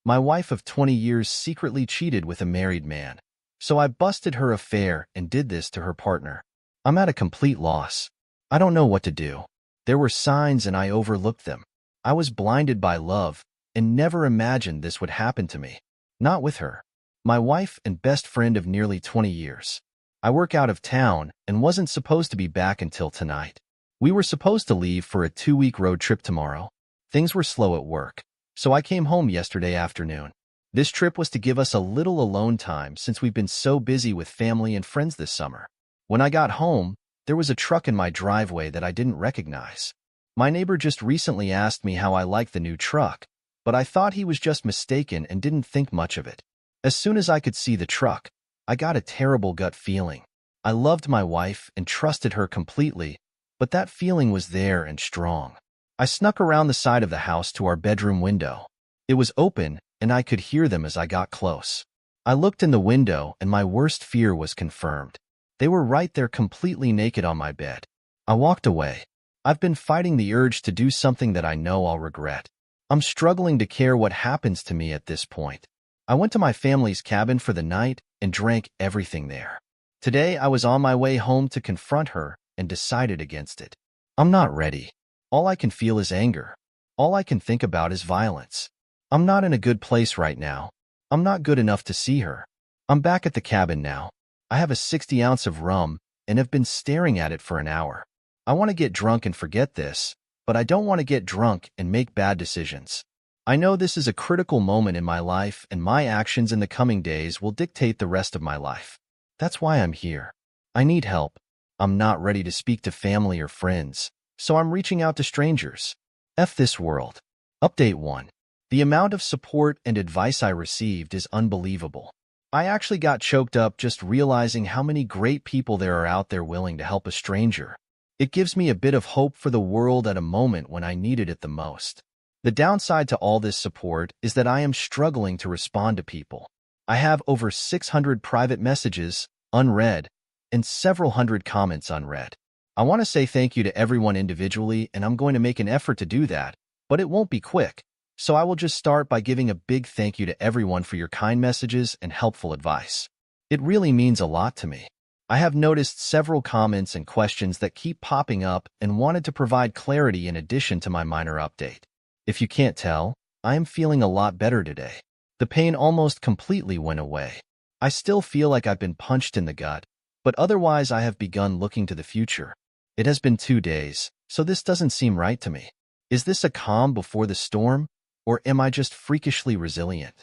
My wife of 20 years secretly cheated with a married man. So I busted her affair and did this to her partner. I'm at a complete loss. I don't know what to do. There were signs and I overlooked them. I was blinded by love and never imagined this would happen to me. Not with her. My wife and best friend of nearly 20 years. I work out of town and wasn't supposed to be back until tonight. We were supposed to leave for a 2-week road trip tomorrow. Things were slow at work, so I came home yesterday afternoon. This trip was to give us a little alone time since we've been so busy with family and friends this summer. When I got home, there was a truck in my driveway that I didn't recognize. My neighbor just recently asked me how I liked the new truck, but I thought he was just mistaken and didn't think much of it. As soon as I could see the truck, I got a terrible gut feeling. I loved my wife and trusted her completely, but that feeling was there and strong. I snuck around the side of the house to our bedroom window. It was open, and I could hear them as I got close. I looked in the window, and my worst fear was confirmed. They were right there completely naked on my bed. I walked away. I've been fighting the urge to do something that I know I'll regret. I'm struggling to care what happens to me at this point. I went to my family's cabin for the night and drank everything there. Today, I was on my way home to confront her and decided against it. I'm not ready. All I can feel is anger. All I can think about is violence. I'm not in a good place right now. I'm not good enough to see her. I'm back at the cabin now. I have a 60 ounce of rum and have been staring at it for an hour. I want to get drunk and forget this, but I don't want to get drunk and make bad decisions. I know this is a critical moment in my life, and my actions in the coming days will dictate the rest of my life. That's why I'm here. I need help. I'm not ready to speak to family or friends, so I'm reaching out to strangers. F this world. Update 1. The amount of support and advice I received is unbelievable. I actually got choked up just realizing how many great people there are out there willing to help a stranger. It gives me a bit of hope for the world at a moment when I needed it the most. The downside to all this support is that I am struggling to respond to people. I have over 600 private messages, unread, and several hundred comments unread. I want to say thank you to everyone individually, and I'm going to make an effort to do that, but it won't be quick. So I will just start by giving a big thank you to everyone for your kind messages and helpful advice. It really means a lot to me. I have noticed several comments and questions that keep popping up and wanted to provide clarity in addition to my minor update. If you can't tell, I am feeling a lot better today. The pain almost completely went away. I still feel like I've been punched in the gut, but otherwise I have begun looking to the future. It has been 2 days, so this doesn't seem right to me. Is this a calm before the storm, or am I just freakishly resilient?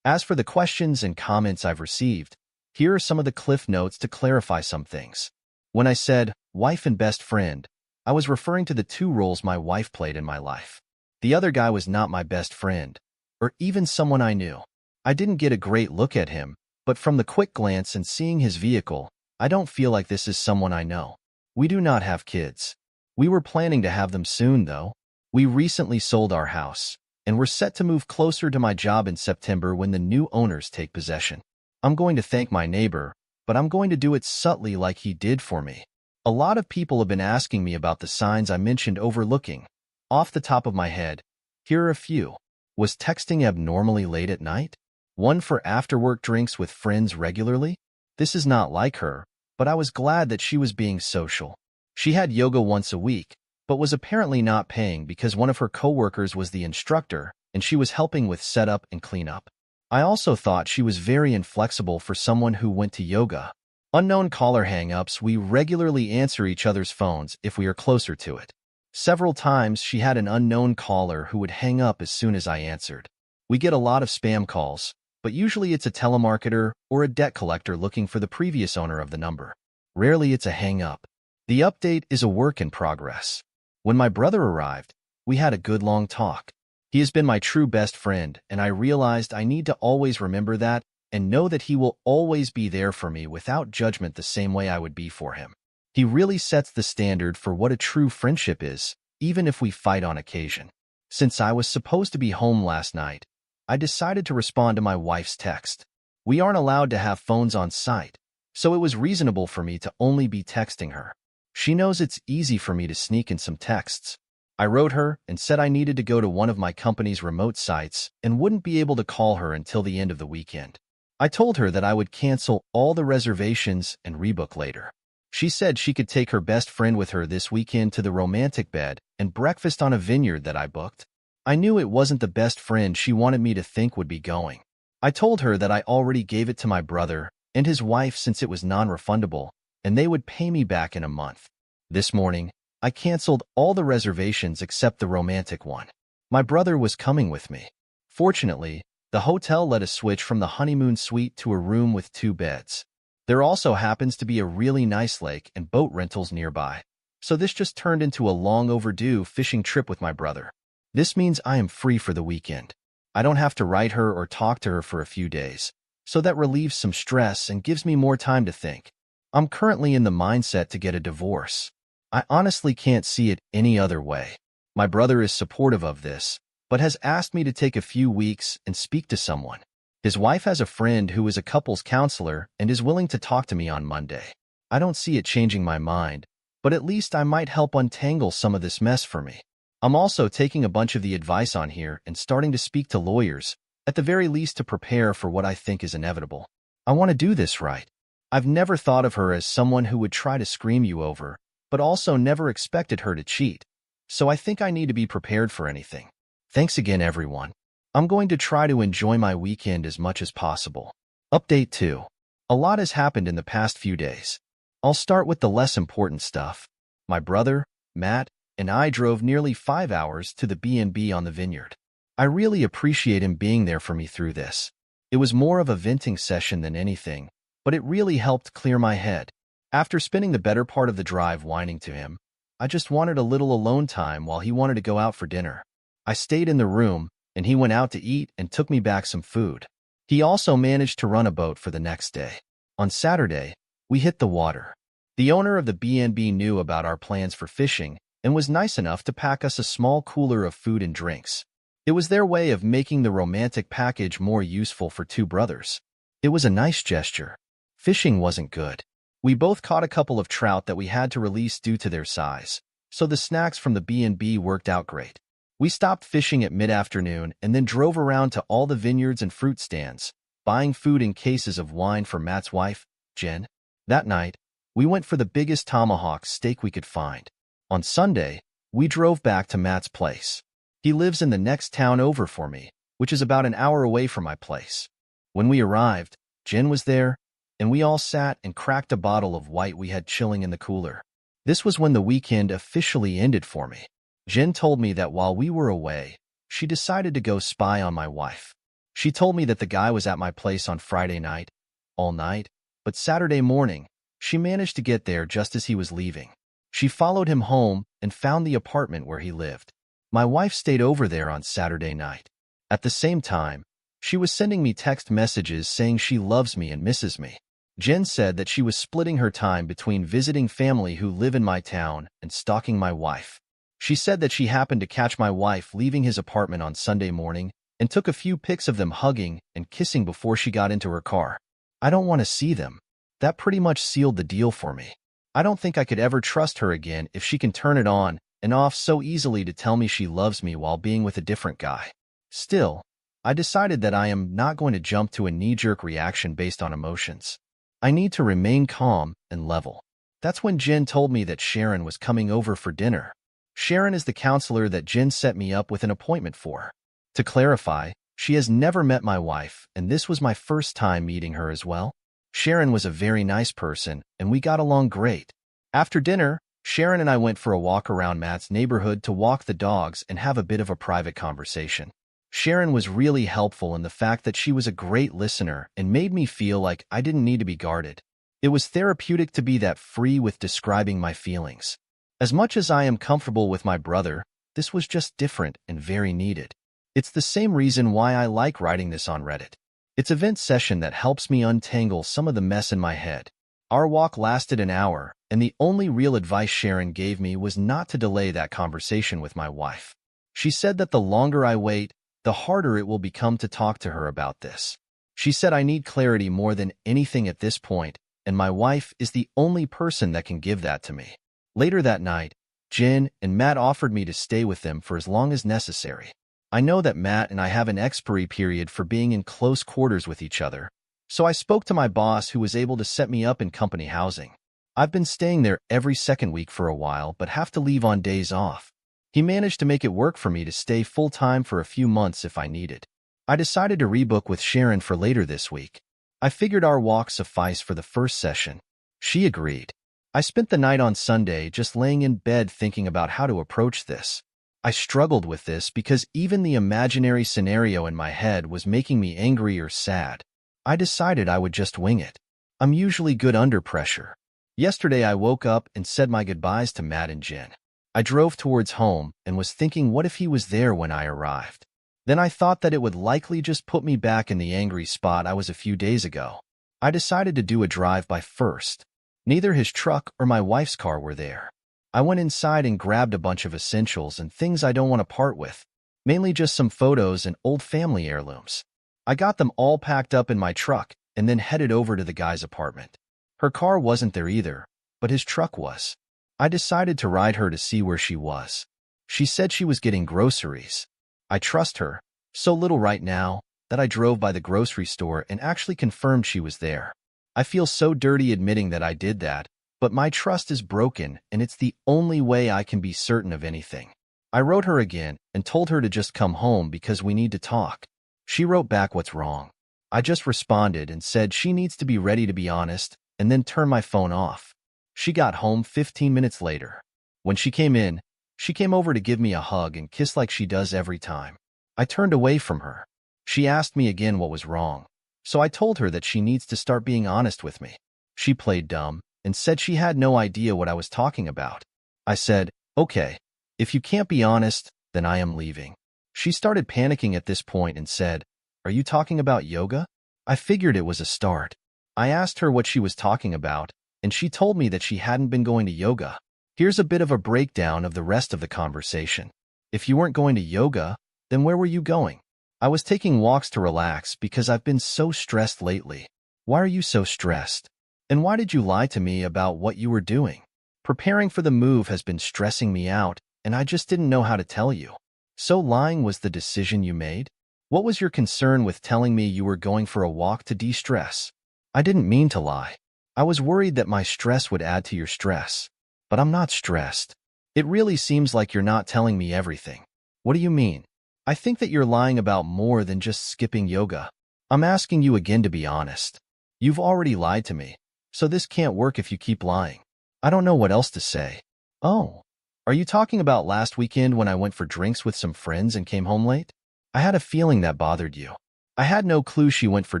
As for the questions and comments I've received, here are some of the cliff notes to clarify some things. When I said wife and best friend, I was referring to the 2 roles my wife played in my life. The other guy was not my best friend, or even someone I knew. I didn't get a great look at him, but from the quick glance and seeing his vehicle, I don't feel like this is someone I know. We do not have kids. We were planning to have them soon, though. We recently sold our house, and we're set to move closer to my job in September when the new owners take possession. I'm going to thank my neighbor, but I'm going to do it subtly like he did for me. A lot of people have been asking me about the signs I mentioned overlooking. Off the top of my head, here are a few. Was texting abnormally late at night? One for after-work drinks with friends regularly? This is not like her, but I was glad that she was being social. She had yoga once a week, but was apparently not paying because one of her coworkers was the instructor and she was helping with setup and cleanup. I also thought she was very inflexible for someone who went to yoga. Unknown caller hang-ups. We regularly answer each other's phones if we are closer to it. Several times she had an unknown caller who would hang up as soon as I answered. We get a lot of spam calls, but usually it's a telemarketer or a debt collector looking for the previous owner of the number. Rarely it's a hang-up. The update is a work in progress. When my brother arrived, we had a good long talk. He has been my true best friend, and I realized I need to always remember that and know that he will always be there for me without judgment the same way I would be for him. He really sets the standard for what a true friendship is, even if we fight on occasion. Since I was supposed to be home last night, I decided to respond to my wife's text. We aren't allowed to have phones on site, so it was reasonable for me to only be texting her. She knows it's easy for me to sneak in some texts. I wrote her and said I needed to go to one of my company's remote sites and wouldn't be able to call her until the end of the weekend. I told her that I would cancel all the reservations and rebook later. She said she could take her best friend with her this weekend to the romantic bed and breakfast on a vineyard that I booked. I knew it wasn't the best friend she wanted me to think would be going. I told her that I already gave it to my brother and his wife since it was non-refundable, and they would pay me back in a month. This morning, I canceled all the reservations except the romantic one. My brother was coming with me. Fortunately, the hotel let us switch from the honeymoon suite to a room with 2 beds. There also happens to be a really nice lake and boat rentals nearby, so this just turned into a long overdue fishing trip with my brother. This means I am free for the weekend. I don't have to write her or talk to her for a few days, so that relieves some stress and gives me more time to think. I'm currently in the mindset to get a divorce. I honestly can't see it any other way. My brother is supportive of this, but has asked me to take a few weeks and speak to someone. His wife has a friend who is a couples counselor and is willing to talk to me on Monday. I don't see it changing my mind, but at least I might help untangle some of this mess for me. I'm also taking a bunch of the advice on here and starting to speak to lawyers, at the very least to prepare for what I think is inevitable. I want to do this right. I've never thought of her as someone who would try to scream you over, but also never expected her to cheat. So I think I need to be prepared for anything. Thanks again, everyone. I'm going to try to enjoy my weekend as much as possible. Update 2. A lot has happened in the past few days. I'll start with the less important stuff. My brother, Matt, and I drove nearly 5 hours to the B&B on the vineyard. I really appreciate him being there for me through this. It was more of a venting session than anything, but it really helped clear my head. After spending the better part of the drive whining to him, I just wanted a little alone time while he wanted to go out for dinner. I stayed in the room, and he went out to eat and took me back some food. He also managed to run a boat for the next day. On Saturday, we hit the water. The owner of the B&B knew about our plans for fishing and was nice enough to pack us a small cooler of food and drinks. It was their way of making the romantic package more useful for 2 brothers. It was a nice gesture. Fishing wasn't good. We both caught a couple of trout that we had to release due to their size, so the snacks from the B&B worked out great. We stopped fishing at mid-afternoon and then drove around to all the vineyards and fruit stands, buying food and cases of wine for Matt's wife, Jen. That night, we went for the biggest tomahawk steak we could find. On Sunday, we drove back to Matt's place. He lives in the next town over for me, which is about an hour away from my place. When we arrived, Jen was there, and we all sat and cracked a bottle of white we had chilling in the cooler. This was when the weekend officially ended for me. Jen told me that while we were away, she decided to go spy on my wife. She told me that the guy was at my place on Friday night, all night, but Saturday morning, she managed to get there just as he was leaving. She followed him home and found the apartment where he lived. My wife stayed over there on Saturday night. At the same time, she was sending me text messages saying she loves me and misses me. Jen said that she was splitting her time between visiting family who live in my town and stalking my wife. She said that she happened to catch my wife leaving his apartment on Sunday morning and took a few pics of them hugging and kissing before she got into her car. I don't want to see them. That pretty much sealed the deal for me. I don't think I could ever trust her again if she can turn it on and off so easily to tell me she loves me while being with a different guy. Still, I decided that I am not going to jump to a knee-jerk reaction based on emotions. I need to remain calm and level. That's when Jen told me that Sharon was coming over for dinner. Sharon is the counselor that Jen set me up with an appointment for. To clarify, she has never met my wife, and this was my first time meeting her as well. Sharon was a very nice person, and we got along great. After dinner, Sharon and I went for a walk around Matt's neighborhood to walk the dogs and have a bit of a private conversation. Sharon was really helpful in the fact that she was a great listener and made me feel like I didn't need to be guarded. It was therapeutic to be that free with describing my feelings. As much as I am comfortable with my brother, this was just different and very needed. It's the same reason why I like writing this on Reddit. It's a vent session that helps me untangle some of the mess in my head. Our walk lasted an hour, and the only real advice Sharon gave me was not to delay that conversation with my wife. She said that the longer I wait, the harder it will become to talk to her about this. She said I need clarity more than anything at this point, and my wife is the only person that can give that to me. Later that night, Jen and Matt offered me to stay with them for as long as necessary. I know that Matt and I have an expiry period for being in close quarters with each other, so I spoke to my boss who was able to set me up in company housing. I've been staying there every second week for a while but have to leave on days off. He managed to make it work for me to stay full-time for a few months if I needed. I decided to rebook with Sharon for later this week. I figured our walk sufficed for the first session. She agreed. I spent the night on Sunday just laying in bed thinking about how to approach this. I struggled with this because even the imaginary scenario in my head was making me angry or sad. I decided I would just wing it. I'm usually good under pressure. Yesterday I woke up and said my goodbyes to Matt and Jen. I drove towards home and was thinking what if he was there when I arrived. Then I thought that it would likely just put me back in the angry spot I was a few days ago. I decided to do a drive-by first. Neither his truck or my wife's car were there. I went inside and grabbed a bunch of essentials and things I don't want to part with, mainly just some photos and old family heirlooms. I got them all packed up in my truck and then headed over to the guy's apartment. Her car wasn't there either, but his truck was. I decided to ride her to see where she was. She said she was getting groceries. I trust her, so little right now, that I drove by the grocery store and actually confirmed she was there. I feel so dirty admitting that I did that, but my trust is broken and it's the only way I can be certain of anything. I wrote her again and told her to just come home because we need to talk. She wrote back what's wrong. I just responded and said she needs to be ready to be honest and then turn my phone off. She got home 15 minutes later. When she came in, she came over to give me a hug and kiss like she does every time. I turned away from her. She asked me again what was wrong, so I told her that she needs to start being honest with me. She played dumb and said she had no idea what I was talking about. I said, okay, if you can't be honest, then I am leaving. She started panicking at this point and said, are you talking about yoga? I figured it was a start. I asked her what she was talking about, and she told me that she hadn't been going to yoga. Here's a bit of a breakdown of the rest of the conversation. If you weren't going to yoga, then where were you going? I was taking walks to relax because I've been so stressed lately. Why are you so stressed? And why did you lie to me about what you were doing? Preparing for the move has been stressing me out, and I just didn't know how to tell you. So lying was the decision you made? What was your concern with telling me you were going for a walk to de-stress? I didn't mean to lie. I was worried that my stress would add to your stress. But I'm not stressed. It really seems like you're not telling me everything. What do you mean? I think that you're lying about more than just skipping yoga. I'm asking you again to be honest. You've already lied to me, so this can't work if you keep lying. I don't know what else to say. Oh, are you talking about last weekend when I went for drinks with some friends and came home late? I had a feeling that bothered you. I had no clue she went for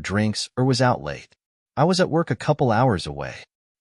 drinks or was out late. I was at work a couple hours away.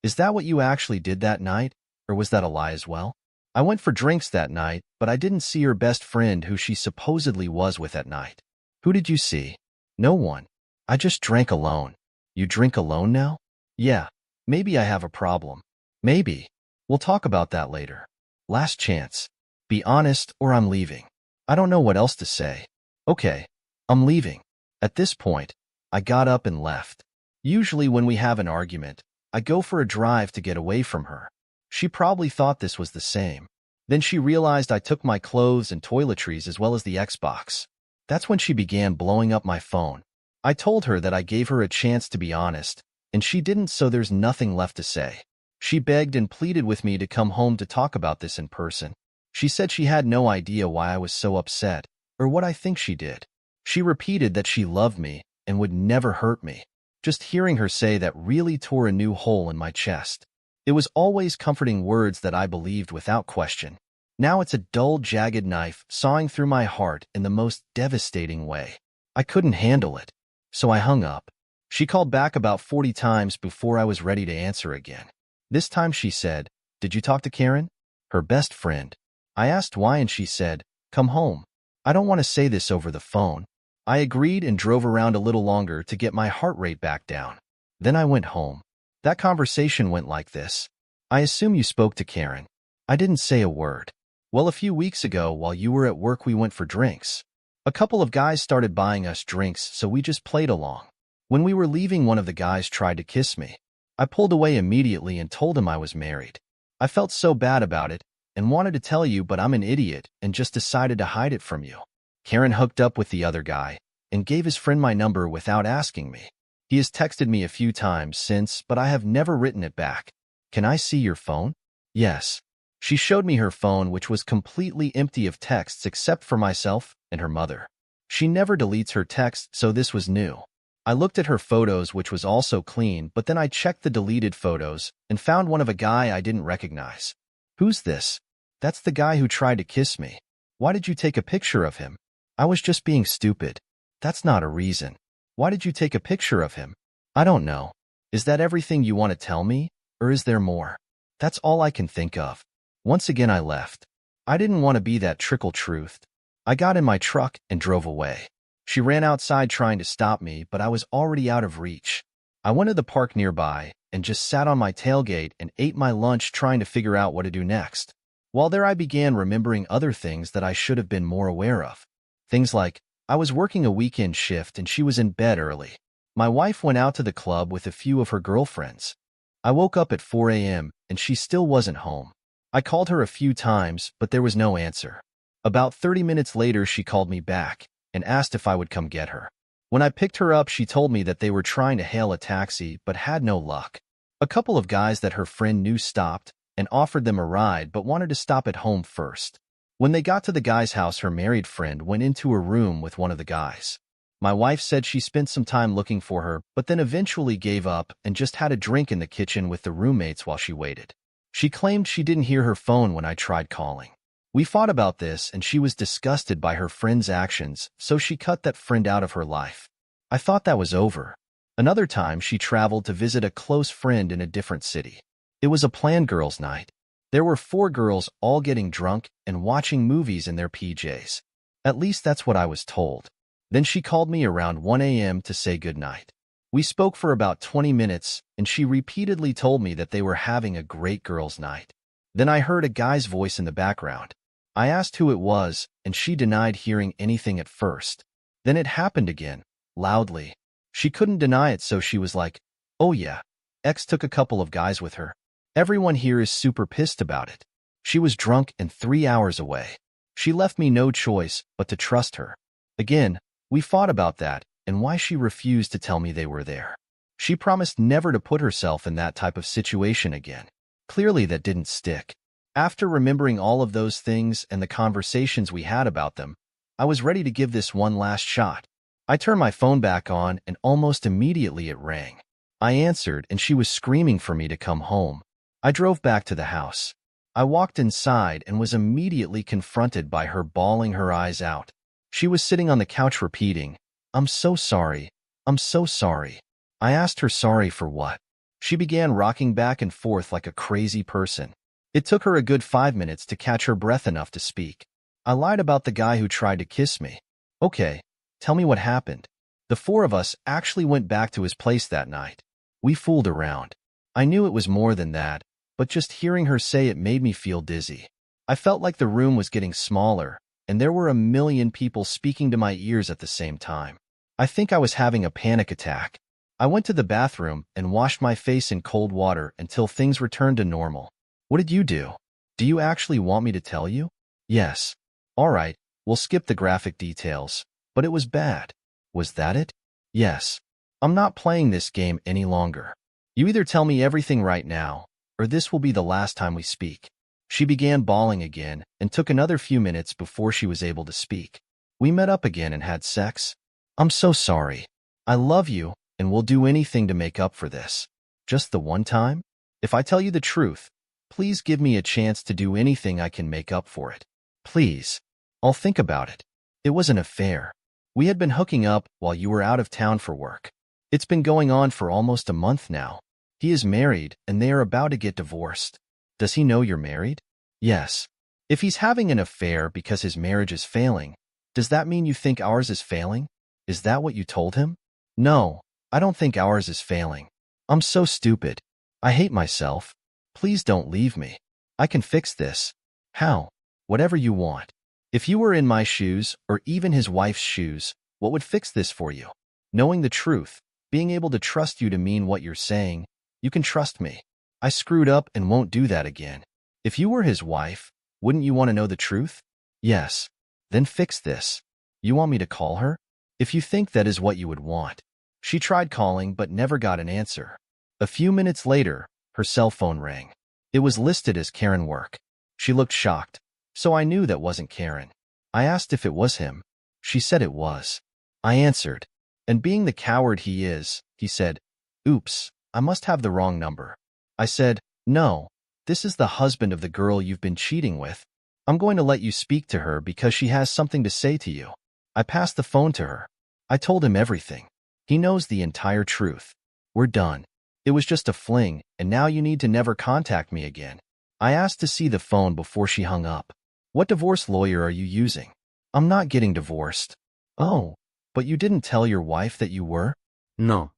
Is that what you actually did that night, or was that a lie as well? I went for drinks that night, but I didn't see her best friend who she supposedly was with at night. Who did you see? No one. I just drank alone. You drink alone now? Yeah, maybe I have a problem. Maybe. We'll talk about that later. Last chance. Be honest or I'm leaving. I don't know what else to say. Okay, I'm leaving. At this point, I got up and left. Usually when we have an argument, I go for a drive to get away from her. She probably thought this was the same. Then she realized I took my clothes and toiletries as well as the Xbox. That's when she began blowing up my phone. I told her that I gave her a chance to be honest, and she didn't, so there's nothing left to say. She begged and pleaded with me to come home to talk about this in person. She said she had no idea why I was so upset, or what I think she did. She repeated that she loved me and would never hurt me. Just hearing her say that really tore a new hole in my chest. It was always comforting words that I believed without question. Now it's a dull, jagged knife sawing through my heart in the most devastating way. I couldn't handle it, so I hung up. She called back about 40 times before I was ready to answer again. This time she said, "Did you talk to Karen?" Her best friend. I asked why and she said, "Come home." I don't want to say this over the phone. I agreed and drove around a little longer to get my heart rate back down. Then I went home. That conversation went like this. "I assume you spoke to Karen." I didn't say a word. "Well, a few weeks ago while you were at work we went for drinks. A couple of guys started buying us drinks, so we just played along. When we were leaving, one of the guys tried to kiss me. I pulled away immediately and told him I was married. I felt so bad about it, and wanted to tell you, but I'm an idiot and just decided to hide it from you. Karen hooked up with the other guy and gave his friend my number without asking me. He has texted me a few times since, but I have never written it back. Can I see your phone? Yes. She showed me her phone, which was completely empty of texts except for myself and her mother. She never deletes her texts, so this was new. I looked at her photos, which was also clean, but then I checked the deleted photos and found one of a guy I didn't recognize. Who's this? That's the guy who tried to kiss me. Why did you take a picture of him? I was just being stupid. That's not a reason. Why did you take a picture of him? I don't know. Is that everything you want to tell me, or is there more? That's all I can think of. Once again I left. I didn't want to be that trickle-truthed. I got in my truck and drove away. She ran outside trying to stop me, but I was already out of reach. I went to the park nearby and just sat on my tailgate and ate my lunch trying to figure out what to do next. While there I began remembering other things that I should have been more aware of. Things like, I was working a weekend shift and she was in bed early. My wife went out to the club with a few of her girlfriends. I woke up at 4 a.m. and she still wasn't home. I called her a few times, but there was no answer. About 30 minutes later, she called me back and asked if I would come get her. When I picked her up, she told me that they were trying to hail a taxi but had no luck. A couple of guys that her friend knew stopped and offered them a ride but wanted to stop at home first. When they got to the guy's house, her married friend went into a room with one of the guys. My wife said she spent some time looking for her, but then eventually gave up and just had a drink in the kitchen with the roommates while she waited. She claimed she didn't hear her phone when I tried calling. We fought about this and she was disgusted by her friend's actions, so she cut that friend out of her life. I thought that was over. Another time she traveled to visit a close friend in a different city. It was a planned girls' night. There were 4 girls all getting drunk and watching movies in their PJs. At least that's what I was told. Then she called me around 1 a.m. to say goodnight. We spoke for about 20 minutes, and she repeatedly told me that they were having a great girls' night. Then I heard a guy's voice in the background. I asked who it was, and she denied hearing anything at first. Then it happened again, loudly. She couldn't deny it, so she was like, "Oh yeah, X took a couple of guys with her. Everyone here is super pissed about it. She was drunk and 3 hours away. She left me no choice but to trust her." Again, we fought about that and why she refused to tell me they were there. She promised never to put herself in that type of situation again. Clearly that didn't stick. After remembering all of those things and the conversations we had about them, I was ready to give this one last shot. I turned my phone back on and almost immediately it rang. I answered and she was screaming for me to come home. I drove back to the house. I walked inside and was immediately confronted by her bawling her eyes out. She was sitting on the couch repeating, "I'm so sorry. I'm so sorry." I asked her sorry for what. She began rocking back and forth like a crazy person. It took her a good 5 minutes to catch her breath enough to speak. I lied about the guy who tried to kiss me. "Okay, tell me what happened." The 4 of us actually went back to his place that night. We fooled around. I knew it was more than that, but just hearing her say it made me feel dizzy. I felt like the room was getting smaller, and there were a million people speaking to my ears at the same time. I think I was having a panic attack. I went to the bathroom and washed my face in cold water until things returned to normal. What did you do? Do you actually want me to tell you? Yes. All right, we'll skip the graphic details, but it was bad. Was that it? Yes. I'm not playing this game any longer. You either tell me everything right now, or this will be the last time we speak. She began bawling again and took another few minutes before she was able to speak. We met up again and had sex. "I'm so sorry. I love you and will do anything to make up for this. Just the one time? If I tell you the truth, please give me a chance to do anything I can make up for it. Please. I'll think about it. It was an affair. We had been hooking up while you were out of town for work. It's been going on for almost a month now. He is married and they are about to get divorced. Does he know you're married? Yes. If he's having an affair because his marriage is failing, does that mean you think ours is failing? Is that what you told him? No, I don't think ours is failing. I'm so stupid. I hate myself. Please don't leave me. I can fix this. How? Whatever you want. If you were in my shoes or even his wife's shoes, what would fix this for you? Knowing the truth, being able to trust you to mean what you're saying. You can trust me. I screwed up and won't do that again. If you were his wife, Wouldn't you want to know the truth? Yes. Then fix this. You want me to call her? If you think that is what you would want. She tried calling but never got an answer. A few minutes later, her cell phone rang. It was listed as Karen Work. She looked shocked, so I knew that wasn't Karen. I asked if it was him. She said it was. I answered, and being the coward he is, he said, "Oops, I must have the wrong number." I said, "No, this is the husband of the girl you've been cheating with. I'm going to let you speak to her because she has something to say to you." I passed the phone to her. I told him everything. He knows the entire truth. We're done. It was just a fling, and now you need to never contact me again. I asked to see the phone before she hung up. What divorce lawyer are you using? I'm not getting divorced. Oh, but you didn't tell your wife that you were? No.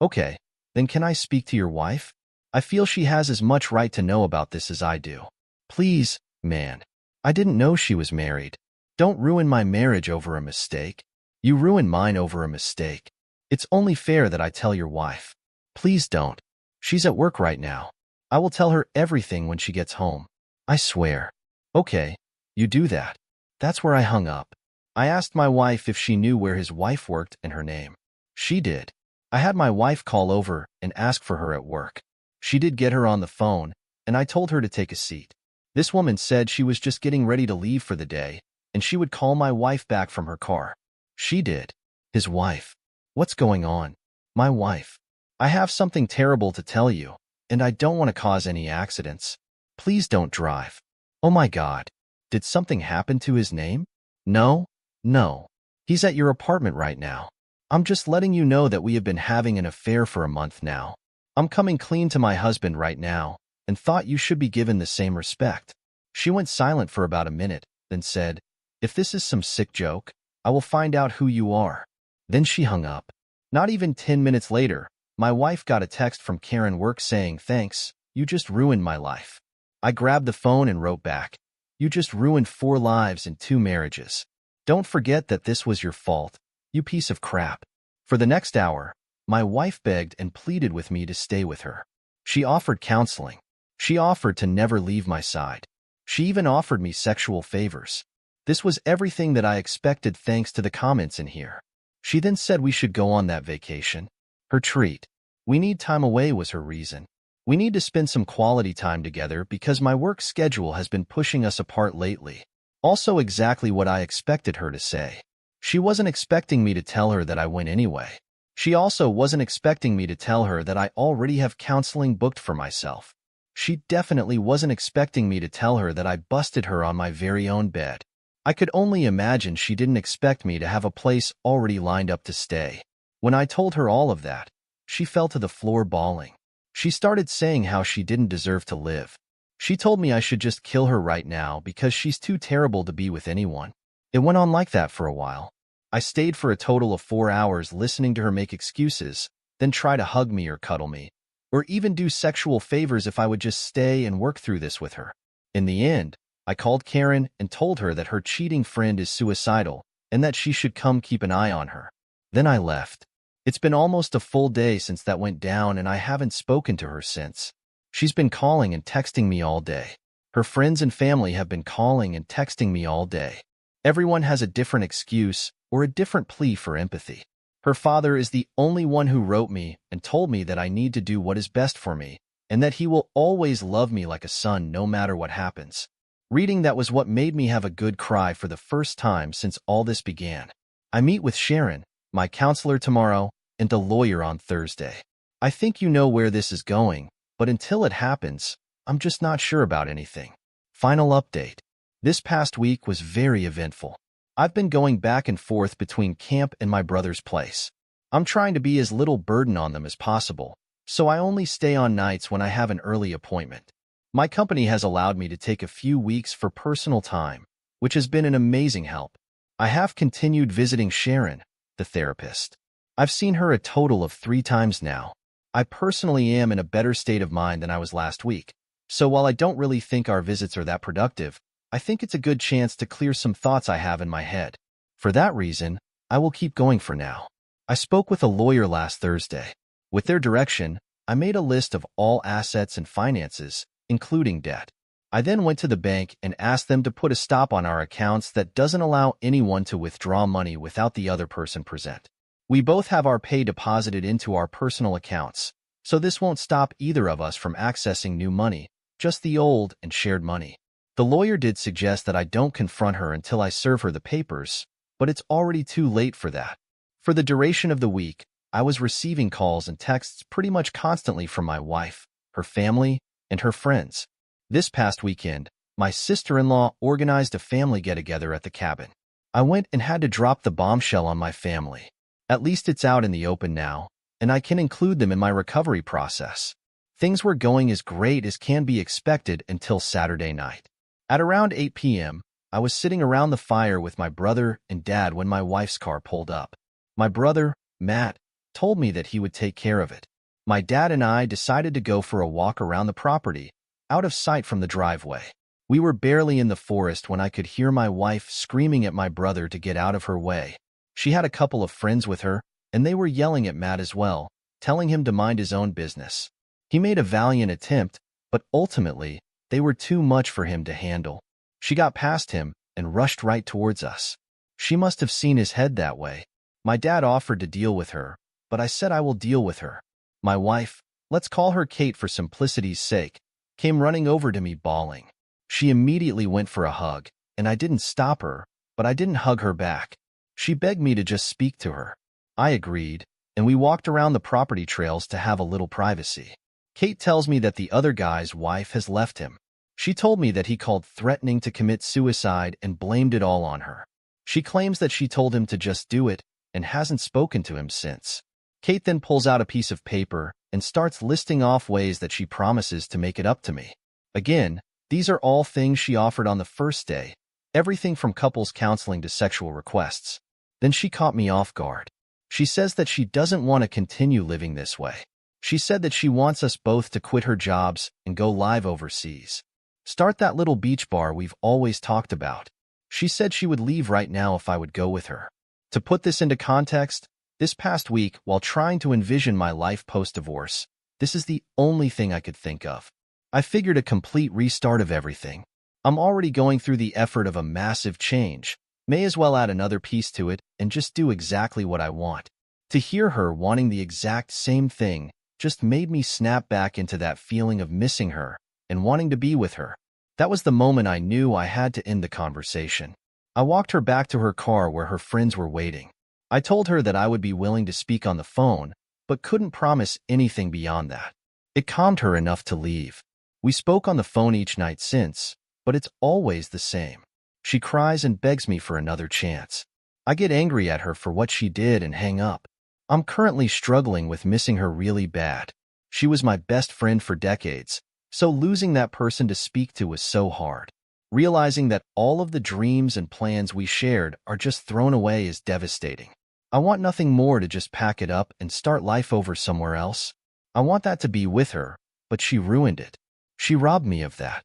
Okay, then can I speak to your wife? I feel she has as much right to know about this as I do. Please, man. I didn't know she was married. Don't ruin my marriage over a mistake. You ruined mine over a mistake. It's only fair that I tell your wife. Please don't. She's at work right now. I will tell her everything when she gets home. I swear. Okay, you do that. That's where I hung up. I asked my wife if she knew where his wife worked and her name. She did. I had my wife call over and ask for her at work. She did get her on the phone, and I told her to take a seat. This woman said she was just getting ready to leave for the day, and she would call my wife back from her car. She did. His wife. What's going on? My wife. I have something terrible to tell you, and I don't want to cause any accidents. Please don't drive. Oh my God. Did something happen to his name? No. He's at your apartment right now. I'm just letting you know that we have been having an affair for a month now. I'm coming clean to my husband right now, and thought you should be given the same respect. She went silent for about a minute, then said, "If this is some sick joke, I will find out who you are." Then she hung up. Not even 10 minutes later, my wife got a text from Karen Work saying, "Thanks, you just ruined my life." I grabbed the phone and wrote back, "You just ruined 4 lives and 2 marriages. Don't forget that this was your fault, you piece of crap." For the next hour, my wife begged and pleaded with me to stay with her. She offered counseling. She offered to never leave my side. She even offered me sexual favors. This was everything that I expected thanks to the comments in here. She then said we should go on that vacation. Her treat. We need time away was her reason. We need to spend some quality time together because my work schedule has been pushing us apart lately. Also exactly what I expected her to say. She wasn't expecting me to tell her that I went anyway. She also wasn't expecting me to tell her that I already have counseling booked for myself. She definitely wasn't expecting me to tell her that I busted her on my very own bed. I could only imagine she didn't expect me to have a place already lined up to stay. When I told her all of that, she fell to the floor bawling. She started saying how she didn't deserve to live. She told me I should just kill her right now because she's too terrible to be with anyone. It went on like that for a while. I stayed for a total of 4 hours listening to her make excuses, then try to hug me or cuddle me, or even do sexual favors if I would just stay and work through this with her. In the end, I called Karen and told her that her cheating friend is suicidal and that she should come keep an eye on her. Then I left. It's been almost a full day since that went down and I haven't spoken to her since. She's been calling and texting me all day. Her friends and family have been calling and texting me all day. Everyone has a different excuse or a different plea for empathy. Her father is the only one who wrote me and told me that I need to do what is best for me and that he will always love me like a son no matter what happens. Reading that was what made me have a good cry for the first time since all this began. I meet with Sharon, my counselor tomorrow, and a lawyer on Thursday. I think you know where this is going, but until it happens, I'm just not sure about anything. Final update. This past week was very eventful. I've been going back and forth between camp and my brother's place. I'm trying to be as little burden on them as possible, so I only stay on nights when I have an early appointment. My company has allowed me to take a few weeks for personal time, which has been an amazing help. I have continued visiting Sharon, the therapist. I've seen her a total of 3 times now. I personally am in a better state of mind than I was last week, so while I don't really think our visits are that productive, I think it's a good chance to clear some thoughts I have in my head. For that reason, I will keep going for now. I spoke with a lawyer last Thursday. With their direction, I made a list of all assets and finances, including debt. I then went to the bank and asked them to put a stop on our accounts that doesn't allow anyone to withdraw money without the other person present. We both have our pay deposited into our personal accounts, so this won't stop either of us from accessing new money, just the old and shared money. The lawyer did suggest that I don't confront her until I serve her the papers, but it's already too late for that. For the duration of the week, I was receiving calls and texts pretty much constantly from my wife, her family, and her friends. This past weekend, my sister-in-law organized a family get-together at the cabin. I went and had to drop the bombshell on my family. At least it's out in the open now, and I can include them in my recovery process. Things were going as great as can be expected until Saturday night. At around 8 p.m., I was sitting around the fire with my brother and dad when my wife's car pulled up. My brother, Matt, told me that he would take care of it. My dad and I decided to go for a walk around the property, out of sight from the driveway. We were barely in the forest when I could hear my wife screaming at my brother to get out of her way. She had a couple of friends with her, and they were yelling at Matt as well, telling him to mind his own business. He made a valiant attempt, but ultimately, they were too much for him to handle. She got past him and rushed right towards us. She must have seen his head that way. My dad offered to deal with her, but I said I will deal with her. My wife, let's call her Kate for simplicity's sake, came running over to me bawling. She immediately went for a hug, and I didn't stop her, but I didn't hug her back. She begged me to just speak to her. I agreed, and we walked around the property trails to have a little privacy. Kate tells me that the other guy's wife has left him. She told me that he called threatening to commit suicide and blamed it all on her. She claims that she told him to just do it and hasn't spoken to him since. Kate then pulls out a piece of paper and starts listing off ways that she promises to make it up to me. Again, these are all things she offered on the first day, everything from couples counseling to sexual requests. Then she caught me off guard. She says that she doesn't want to continue living this way. She said that she wants us both to quit her jobs and go live overseas. Start that little beach bar we've always talked about. She said she would leave right now if I would go with her. To put this into context, this past week, while trying to envision my life post-divorce, this is the only thing I could think of. I figured a complete restart of everything. I'm already going through the effort of a massive change. May as well add another piece to it and just do exactly what I want. To hear her wanting the exact same thing just made me snap back into that feeling of missing her and wanting to be with her. That was the moment I knew I had to end the conversation. I walked her back to her car where her friends were waiting. I told her that I would be willing to speak on the phone, but couldn't promise anything beyond that. It calmed her enough to leave. We spoke on the phone each night since, but it's always the same. She cries and begs me for another chance. I get angry at her for what she did and hang up. I'm currently struggling with missing her really bad. She was my best friend for decades, so losing that person to speak to was so hard. Realizing that all of the dreams and plans we shared are just thrown away is devastating. I want nothing more to just pack it up and start life over somewhere else. I want that to be with her, but she ruined it. She robbed me of that.